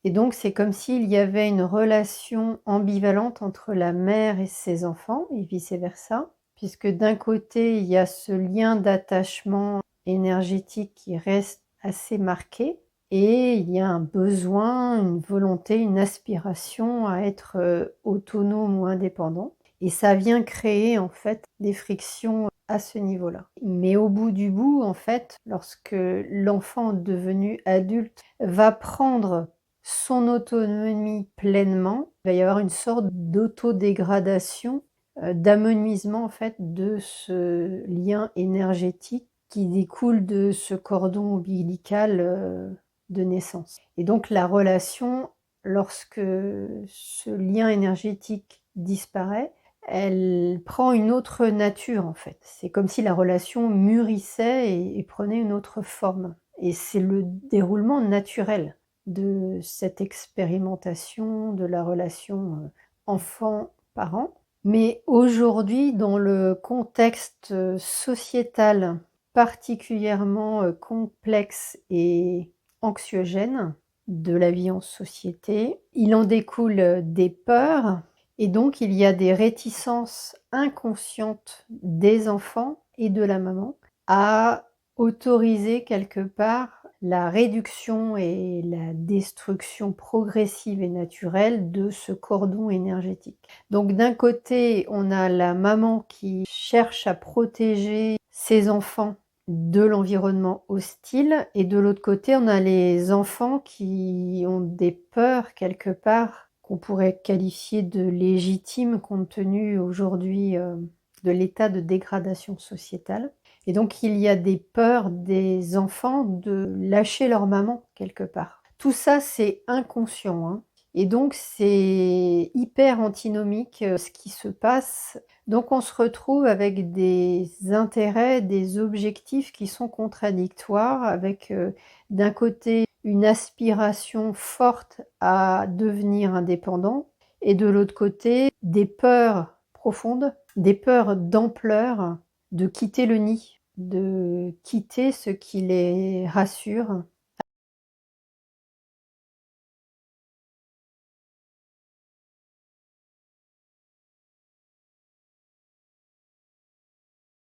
Et donc c'est comme s'il y avait une relation ambivalente entre la mère et ses enfants et vice versa, puisque d'un côté, il y a ce lien d'attachement énergétique qui reste assez marqué et il y a un besoin, une volonté, une aspiration à être, autonome ou indépendant et ça vient créer en fait des frictions à ce niveau-là. Mais au bout du bout, en fait, lorsque l'enfant devenu adulte va prendre son autonomie pleinement, il va y avoir une sorte d'autodégradation, d'amenuisement en fait de ce lien énergétique qui découle de ce cordon ombilical, de naissance. Et donc la relation, lorsque ce lien énergétique disparaît, elle prend une autre nature en fait. C'est comme si la relation mûrissait et prenait une autre forme. Et c'est le déroulement naturel de cette expérimentation de la relation, enfant-parent. Mais aujourd'hui, dans le contexte, sociétal particulièrement, complexe et anxiogène de la vie en société, il en découle, des peurs et donc il y a des réticences inconscientes des enfants et de la maman à autoriser quelque part la réduction et la destruction progressive et naturelle de ce cordon énergétique. Donc d'un côté, on a la maman qui cherche à protéger ses enfants de l'environnement hostile et de l'autre côté, on a les enfants qui ont des peurs quelque part qu'on pourrait qualifier de légitimes compte tenu aujourd'hui, de l'état de dégradation sociétale. Et donc il y a des peurs des enfants de lâcher leur maman quelque part. Tout ça, c'est inconscient, hein, et donc c'est hyper antinomique, ce qui se passe. Donc on se retrouve avec des intérêts, des objectifs qui sont contradictoires avec, d'un côté, une aspiration forte à devenir indépendant et de l'autre côté, des peurs profondes, des peurs d'ampleur de quitter le nid, de quitter ce qui les rassure